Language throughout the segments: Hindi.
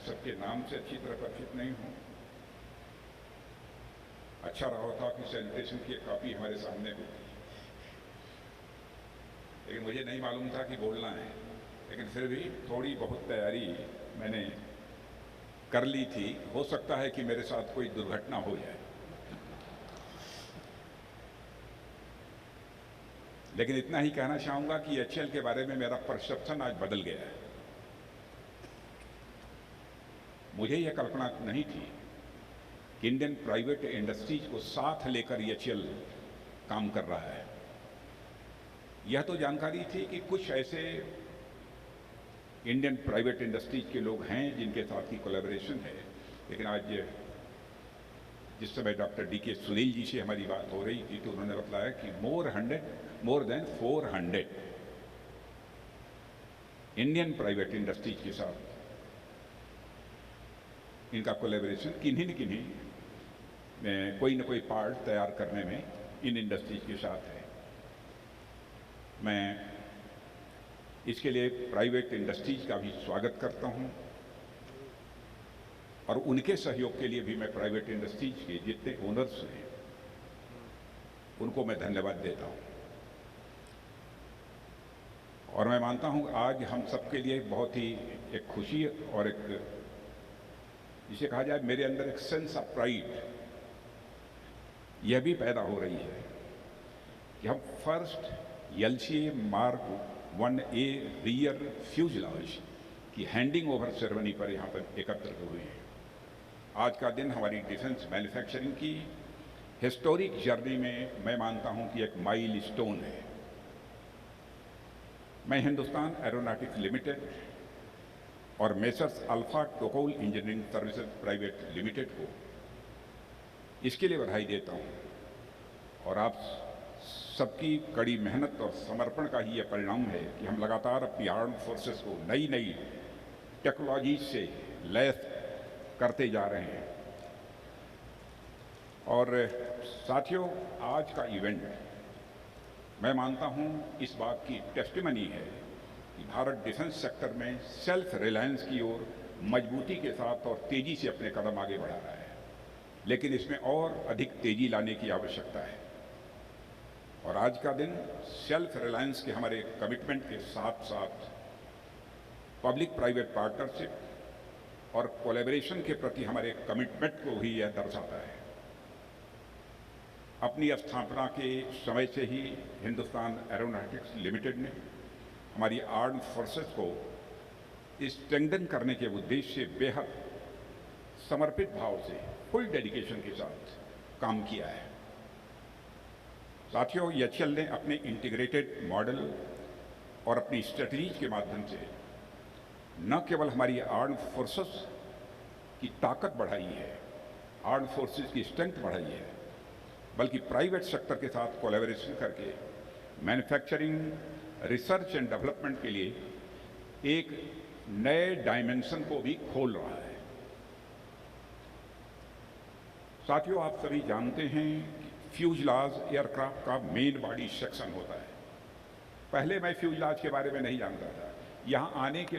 सबके नाम से अच्छी तरह परिचित नहीं हूँ। अच्छा रहा होता कि सैनिटेशन की एक कॉपी हमारे सामने होती, लेकिन मुझे नहीं मालूम था कि बोलना है। लेकिन फिर भी थोड़ी बहुत तैयारी मैंने कर ली थी। हो सकता है कि मेरे साथ कोई दुर्घटना हो जाए, लेकिन इतना ही कहना चाहूँगा कि एचएल के बारे में मेरा परसेप्शन आज बदल गया है। मुझे यह कल्पना नहीं थी कि इंडियन प्राइवेट इंडस्ट्रीज को साथ लेकर एचएल काम कर रहा है। यह तो जानकारी थी कि कुछ ऐसे इंडियन प्राइवेट इंडस्ट्रीज के लोग हैं जिनके साथ की कोलैबोरेशन है, लेकिन आज जिस समय डॉक्टर डी.के. सुनील जी से हमारी बात हो रही थी तो उन्होंने बताया कि more than 400 Indian private industries के साथ इनका कोलैबोरेशन किन्हीं न किन्हीं में कोई न कोई पार्ट तैयार करने में इन इंडस्ट्रीज के साथ है। मैं इसके लिए प्राइवेट इंडस्ट्रीज का भी स्वागत करता हूं और उनके सहयोग के लिए भी मैं प्राइवेट इंडस्ट्रीज के जितने ओनर्स हैं उनको मैं धन्यवाद देता हूं। और मैं मानता हूं आज हम सबके लिए बहुत ही एक खुशी और एक, जिसे कहा जाए, मेरे अंदर एक सेंस ऑफ प्राइड यह भी पैदा हो रही है कि हम first LCA Mark 1A rear fuselage की हैंडिंग ओवर सेरेमनी पर यहाँ पर एकत्र हुए हैं। आज का दिन हमारी डिफेंस मैन्युफैक्चरिंग की हिस्टोरिक जर्नी में मैं मानता हूँ कि एक माइलस्टोन है। मैं हिंदुस्तान एरोनॉटिक्स लिमिटेड और Messrs Alpha Tocol Engineering Services Private Limited को इसके लिए बधाई देता हूँ और आप सबकी कड़ी मेहनत और समर्पण का ही यह परिणाम है कि हम लगातार अपनी आर्म्ड फोर्सेस को नई नई टेक्नोलॉजी से लैस करते जा रहे हैं। और साथियों, आज का इवेंट मैं मानता हूँ इस बात की टेस्टिमनी है कि भारत डिफेंस सेक्टर में सेल्फ रिलायंस की ओर मजबूती के साथ और तेजी से अपने कदम आगे बढ़ा रहा है, लेकिन इसमें और अधिक तेजी लाने की आवश्यकता है। और आज का दिन सेल्फ रिलायंस के हमारे कमिटमेंट के साथ साथ पब्लिक प्राइवेट पार्टनरशिप और कोलैबोरेशन के प्रति हमारे कमिटमेंट को भी यह दर्शाता है। अपनी स्थापना के समय से ही हिंदुस्तान एरोनॉटिक्स लिमिटेड ने हमारी आर्म्ड फोर्सेस को स्ट्रेंथन करने के उद्देश्य से बेहद समर्पित भाव से फुल डेडिकेशन के साथ काम किया है। साथियों, एचएल ने अपने इंटीग्रेटेड मॉडल और अपनी स्ट्रेटजीज के माध्यम से न केवल हमारी आर्म्ड फोर्सेस की ताकत बढ़ाई है, आर्म्ड फोर्सेस की स्ट्रेंथ बढ़ाई है, बल्कि प्राइवेट सेक्टर के साथ कोलैबोरेशन करके मैन्युफैक्चरिंग, रिसर्च एंड डेवलपमेंट के लिए एक नए डायमेंशन को भी खोल रहा है। साथियों, आप सभी जानते हैं कि फ्यूजलाज एयरक्राफ्ट का मेन बॉडी सेक्शन होता है। पहले मैं फ्यूजलाज के बारे में नहीं जानता था। यहाँ आने के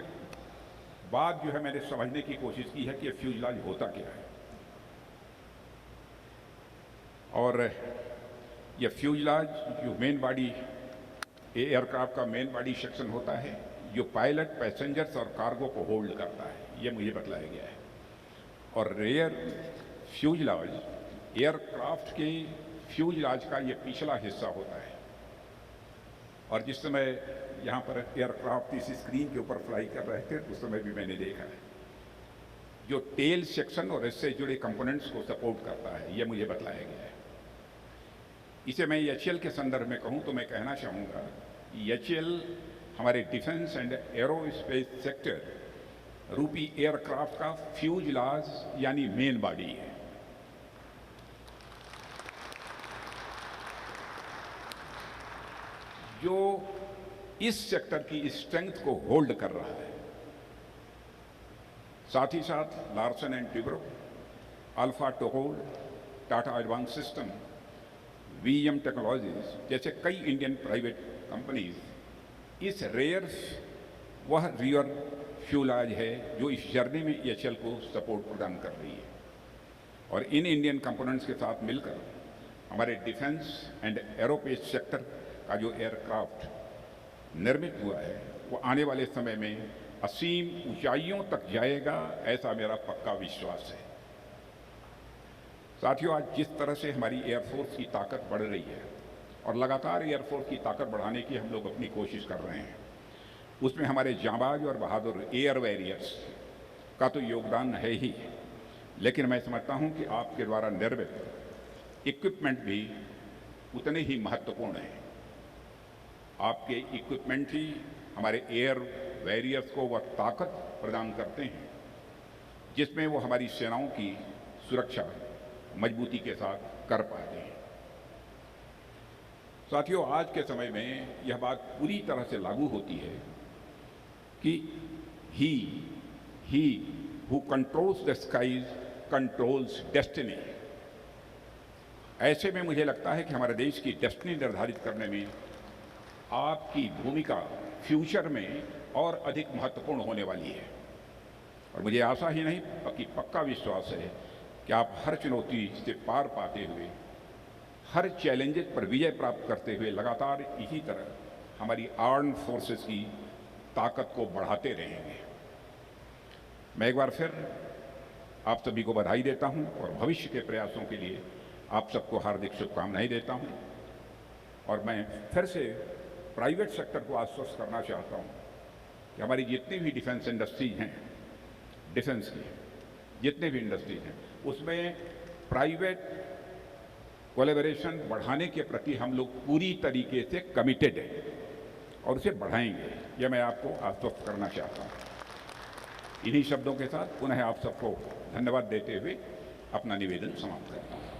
बाद जो है मैंने समझने की कोशिश की है कि फ्यूजलाज होता क्या है। और यह फ्यूजलाज जो मेन बॉडी एयरक्राफ्ट का मेन बॉडी सेक्शन होता है, जो पायलट, पैसेंजर्स और कार्गो को होल्ड करता है, यह मुझे बतलाया गया है। और रेयर फ्यूजलाज एयरक्राफ्ट के फ्यूजलाज का ये पिछला हिस्सा होता है। और जिस समय यहाँ पर एयरक्राफ्ट इस स्क्रीन के ऊपर फ्लाई कर रहे थे उस समय भी मैंने देखा है, जो टेल सेक्शन और इससे जुड़े कंपोनेंट्स को सपोर्ट करता है, यह मुझे बतलाया गया है। इसे मैं एचएल के संदर्भ में कहूँ तो मैं कहना चाहूँगा कि एचएल हमारे डिफेंस एंड एरोस्पेस सेक्टर रूपी एयरक्राफ्ट का फ्यूजलाज यानी मेन बॉडी है। जो इस सेक्टर की स्ट्रेंथ को होल्ड कर रहा है। साथ ही साथ Larsen and Toubro, Alpha Tocol, Tata advance system, VM technologies जैसे कई इंडियन प्राइवेट कंपनीज इस रेयर वह रियर फ्यूल आज है जो इस जर्नी में EHL को सपोर्ट प्रदान कर रही है। और इन इंडियन कंपोनेंट्स के साथ मिलकर हमारे डिफेंस एंड एरोस्पेस सेक्टर का जो एयरक्राफ्ट निर्मित हुआ है वो आने वाले समय में असीम ऊंचाइयों तक जाएगा, ऐसा मेरा पक्का विश्वास है। साथियों, आज जिस तरह से हमारी एयरफोर्स की ताकत बढ़ रही है और लगातार एयरफोर्स की ताकत बढ़ाने की हम लोग अपनी कोशिश कर रहे हैं, उसमें हमारे जांबाज और बहादुर एयर वॉरियर्स का तो योगदान है ही, लेकिन मैं समझता हूं कि आपके द्वारा निर्मित इक्विपमेंट भी उतने ही महत्वपूर्ण हैं। आपके इक्विपमेंट ही हमारे एयर वॉरियर्स को वह ताकत प्रदान करते हैं जिसमें वो हमारी सेनाओं की सुरक्षा मजबूती के साथ कर पाते हैं। साथियों, आज के समय में यह बात पूरी तरह से लागू होती है कि he who controls the skies controls destiny. ऐसे में मुझे लगता है कि हमारे देश की डेस्टिनी निर्धारित करने में आपकी भूमिका फ्यूचर में और अधिक महत्वपूर्ण होने वाली है। और मुझे आशा ही नहीं बल्कि पक्का विश्वास है कि आप हर चुनौती से पार पाते हुए, हर चैलेंजेस पर विजय प्राप्त करते हुए लगातार इसी तरह हमारी आर्म्ड फोर्सेस की ताकत को बढ़ाते रहेंगे। मैं एक बार फिर आप सभी को बधाई देता हूं और भविष्य के प्रयासों के लिए आप सबको हार्दिक शुभकामनाएं देता हूं। और मैं फिर से प्राइवेट सेक्टर को आश्वस्त करना चाहता हूं कि हमारी जितनी भी डिफेंस इंडस्ट्रीज हैं, डिफेंस की जितने भी इंडस्ट्रीज हैं, उसमें प्राइवेट कोलैबोरेशन बढ़ाने के प्रति हम लोग पूरी तरीके से कमिटेड हैं और उसे बढ़ाएंगे, यह मैं आपको आश्वस्त करना चाहता हूं। इन्हीं शब्दों के साथ पुनः आप सबको धन्यवाद देते हुए अपना निवेदन समाप्त करता हूं।